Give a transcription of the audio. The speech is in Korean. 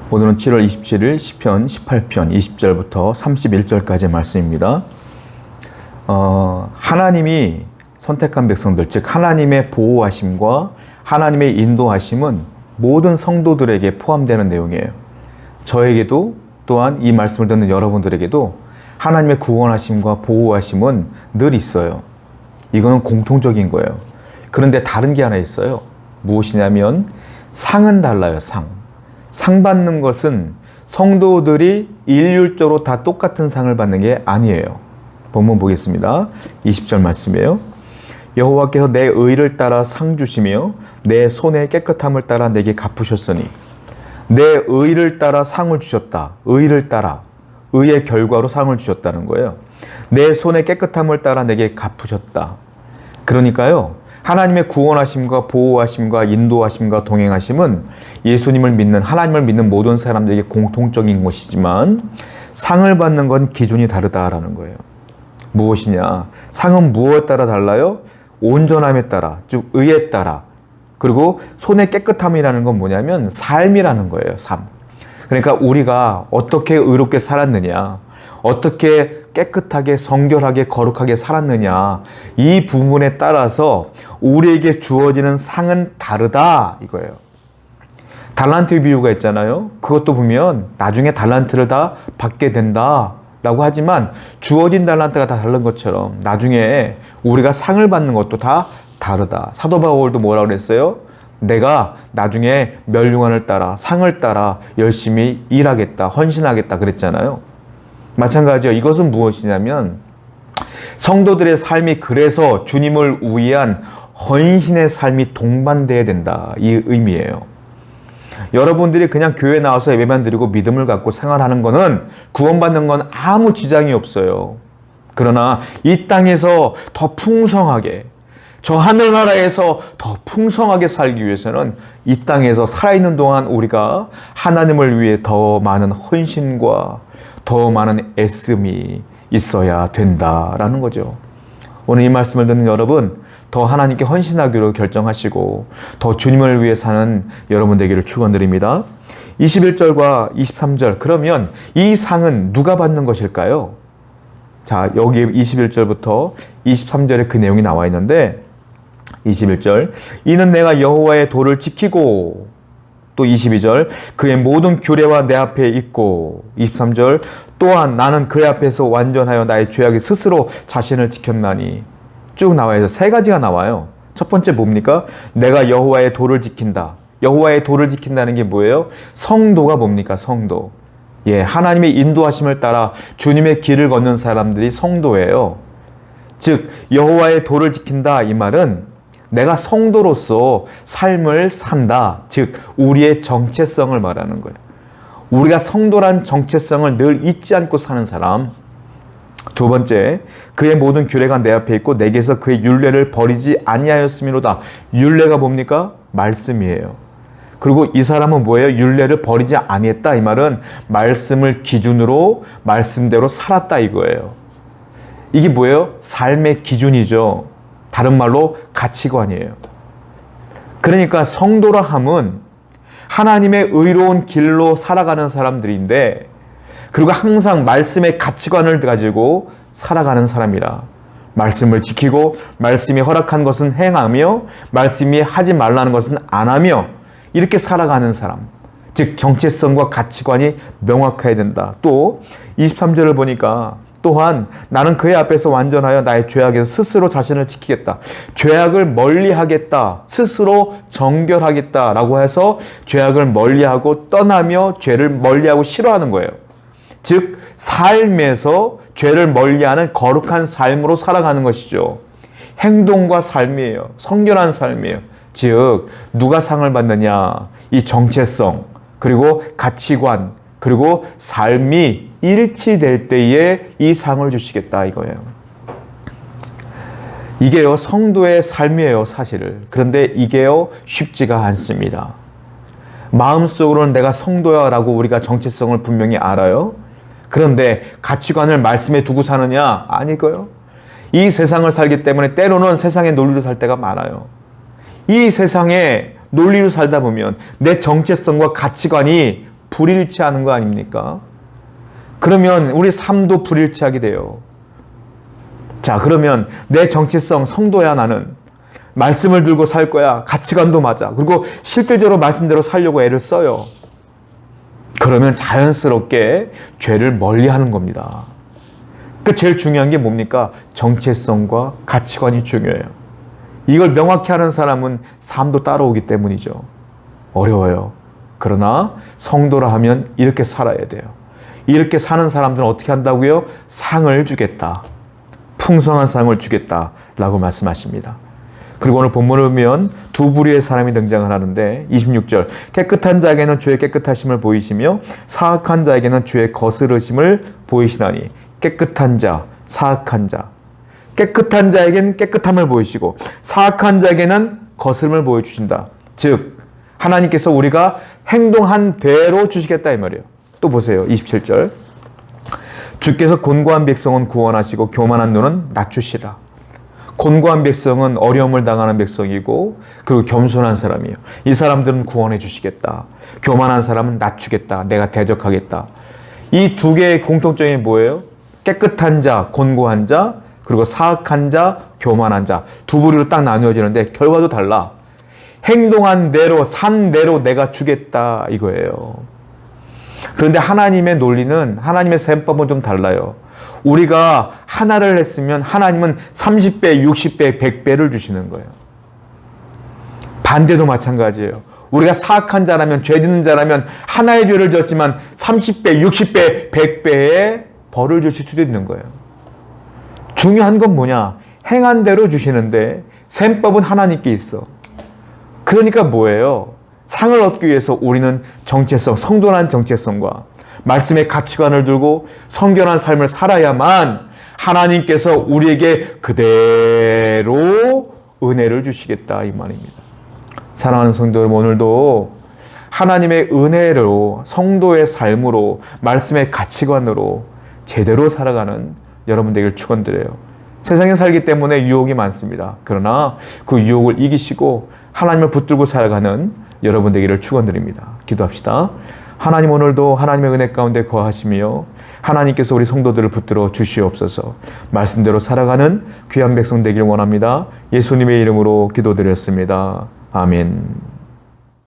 오늘은 7월 27일 시편 18편 20절부터 31절까지의 말씀입니다. 하나님이 선택한 백성들, 즉 하나님의 보호하심과 하나님의 인도하심은 모든 성도들에게 포함되는 내용이에요. 저에게도 또한 이 말씀을 듣는 여러분들에게도 하나님의 구원하심과 보호하심은 늘 있어요. 이거는 공통적인 거예요. 그런데 다른 게 하나 있어요. 무엇이냐면 상은 달라요. 상 받는 것은 성도들이 일률적으로 다 똑같은 상을 받는 게 아니에요. 본문 보겠습니다. 20절 말씀이에요. 여호와께서 내 의를 따라 상 주시며 내 손의 깨끗함을 따라 내게 갚으셨으니. 내 의를 따라 상을 주셨다. 의를 따라. 의의 결과로 상을 주셨다는 거예요. 내 손의 깨끗함을 따라 내게 갚으셨다. 그러니까요. 하나님의 구원하심과 보호하심과 인도하심과 동행하심은 예수님을 믿는, 하나님을 믿는 모든 사람들에게 공통적인 것이지만 상을 받는 건 기준이 다르다라는 거예요. 무엇이냐? 상은 무엇에 따라 달라요? 온전함에 따라, 즉 의에 따라. 그리고 손의 깨끗함이라는 건 뭐냐면 삶이라는 거예요. 삶. 그러니까 우리가 어떻게 의롭게 살았느냐, 어떻게 깨끗하게 성결하게 거룩하게 살았느냐, 이 부분에 따라서 우리에게 주어지는 상은 다르다 이거예요. 달란트 비유가 있잖아요. 그것도 보면 나중에 달란트를 다 받게 된다 라고 하지만 주어진 달란트가 다 다른 것처럼 나중에 우리가 상을 받는 것도 다 다르다. 사도 바울도 뭐라고 그랬어요? 내가 나중에 멸류관을 따라 상을 따라 열심히 일하겠다, 헌신하겠다 그랬잖아요. 마찬가지요. 이것은 무엇이냐면 성도들의 삶이 그래서 주님을 위한 헌신의 삶이 동반돼야 된다. 이 의미예요. 여러분들이 그냥 교회 나와서 예배만 드리고 믿음을 갖고 생활하는 거는 구원받는 건 아무 지장이 없어요. 그러나 이 땅에서 더 풍성하게, 저 하늘나라에서 더 풍성하게 살기 위해서는 이 땅에서 살아있는 동안 우리가 하나님을 위해 더 많은 헌신과 더 많은 애씀이 있어야 된다라는 거죠. 오늘 이 말씀을 듣는 여러분, 더 하나님께 헌신하기로 결정하시고 더 주님을 위해 사는 여러분 되기를 축원드립니다. 21절과 23절, 그러면 이 상은 누가 받는 것일까요? 자, 여기 21절부터 23절에 그 내용이 나와 있는데 21절, 이는 내가 여호와의 도를 지키고, 또 22절, 그의 모든 규례와 내 앞에 있고, 23절, 또한 나는 그의 앞에서 완전하여 나의 죄악에 스스로 자신을 지켰나니. 쭉 나와요. 세 가지가 나와요. 첫 번째 뭡니까? 내가 여호와의 도를 지킨다. 여호와의 도를 지킨다는 게 뭐예요? 성도가 뭡니까? 성도. 예, 하나님의 인도하심을 따라 주님의 길을 걷는 사람들이 성도예요. 즉 여호와의 도를 지킨다 이 말은 내가 성도로서 삶을 산다. 즉 우리의 정체성을 말하는 거예요. 우리가 성도란 정체성을 늘 잊지 않고 사는 사람. 두 번째, 그의 모든 규례가 내 앞에 있고 내게서 그의 율례를 버리지 아니하였음이로다. 율례가 뭡니까? 말씀이에요. 그리고 이 사람은 뭐예요? 율례를 버리지 아니했다. 이 말은 말씀을 기준으로 말씀대로 살았다 이거예요. 이게 뭐예요? 삶의 기준이죠. 다른 말로 가치관이에요. 그러니까 성도라 함은 하나님의 의로운 길로 살아가는 사람들인데, 그리고 항상 말씀의 가치관을 가지고 살아가는 사람이라. 말씀을 지키고 말씀이 허락한 것은 행하며 말씀이 하지 말라는 것은 안 하며 이렇게 살아가는 사람. 즉 정체성과 가치관이 명확해야 된다. 또 23절을 보니까 또한 나는 그의 앞에서 완전하여 나의 죄악에서 스스로 자신을 지키겠다. 죄악을 멀리하겠다. 스스로 정결하겠다라고 해서 죄악을 멀리하고 떠나며 죄를 멀리하고 싫어하는 거예요. 즉 삶에서 죄를 멀리하는 거룩한 삶으로 살아가는 것이죠. 행동과 삶이에요. 성결한 삶이에요. 즉 누가 상을 받느냐? 이 정체성, 그리고 가치관, 그리고 삶이 일치될 때에 이 상을 주시겠다 이거예요. 이게요 성도의 삶이에요 사실을. 그런데 이게요 쉽지가 않습니다. 마음속으로는 내가 성도야 라고 우리가 정체성을 분명히 알아요. 그런데 가치관을 말씀에 두고 사느냐? 아니고요. 이 세상을 살기 때문에 때로는 세상의 논리로 살 때가 많아요. 이 세상에 논리로 살다 보면 내 정체성과 가치관이 불일치하는 거 아닙니까? 그러면 우리 삶도 불일치하게 돼요. 자, 그러면 내 정체성 성도야 나는. 말씀을 들고 살 거야. 가치관도 맞아. 그리고 실질적으로 말씀대로 살려고 애를 써요. 그러면 자연스럽게 죄를 멀리하는 겁니다. 그 제일 중요한 게 뭡니까? 정체성과 가치관이 중요해요. 이걸 명확히 하는 사람은 삶도 따라오기 때문이죠. 어려워요. 그러나 성도라 하면 이렇게 살아야 돼요. 이렇게 사는 사람들은 어떻게 한다고요? 상을 주겠다. 풍성한 상을 주겠다라고 말씀하십니다. 그리고 오늘 본문을 보면 두 부류의 사람이 등장을 하는데 26절 깨끗한 자에게는 주의 깨끗하심을 보이시며 사악한 자에게는 주의 거스르심을 보이시나니 깨끗한 자, 사악한 자. 깨끗한 자에게는 깨끗함을 보이시고 사악한 자에게는 거스름을 보여주신다. 즉 하나님께서 우리가 행동한 대로 주시겠다 이 말이에요. 또 보세요. 27절 주께서 곤고한 백성은 구원하시고 교만한 눈은 낮추시라. 곤고한 백성은 어려움을 당하는 백성이고 그리고 겸손한 사람이에요. 이 사람들은 구원해 주시겠다. 교만한 사람은 낮추겠다. 내가 대적하겠다. 이 두 개의 공통점이 뭐예요? 깨끗한 자, 곤고한 자, 그리고 사악한 자, 교만한 자. 두 부류로 딱 나누어지는데 결과도 달라. 행동한 대로, 산 대로 내가 주겠다 이거예요. 그런데 하나님의 논리는, 하나님의 셈법은 좀 달라요. 우리가 하나를 했으면 하나님은 30배, 60배, 100배를 주시는 거예요. 반대도 마찬가지예요. 우리가 사악한 자라면, 죄 짓는 자라면 하나의 죄를 졌지만 30배, 60배, 100배의 벌을 주실 수도 있는 거예요. 중요한 건 뭐냐? 행한 대로 주시는데 셈법은 하나님께 있어. 그러니까 뭐예요? 상을 얻기 위해서 우리는 정체성, 성도란 정체성과 말씀의 가치관을 들고 성결한 삶을 살아야만 하나님께서 우리에게 그대로 은혜를 주시겠다 이 말입니다. 사랑하는 성도 여러분, 오늘도 하나님의 은혜로 성도의 삶으로 말씀의 가치관으로 제대로 살아가는 여러분 되기를 축원드려요. 세상에 살기 때문에 유혹이 많습니다. 그러나 그 유혹을 이기시고 하나님을 붙들고 살아가는 여러분 되기를 축원드립니다. 기도합시다. 하나님, 오늘도 하나님의 은혜 가운데 거하시며 하나님께서 우리 성도들을 붙들어 주시옵소서. 말씀대로 살아가는 귀한 백성 되기를 원합니다. 예수님의 이름으로 기도드렸습니다. 아멘.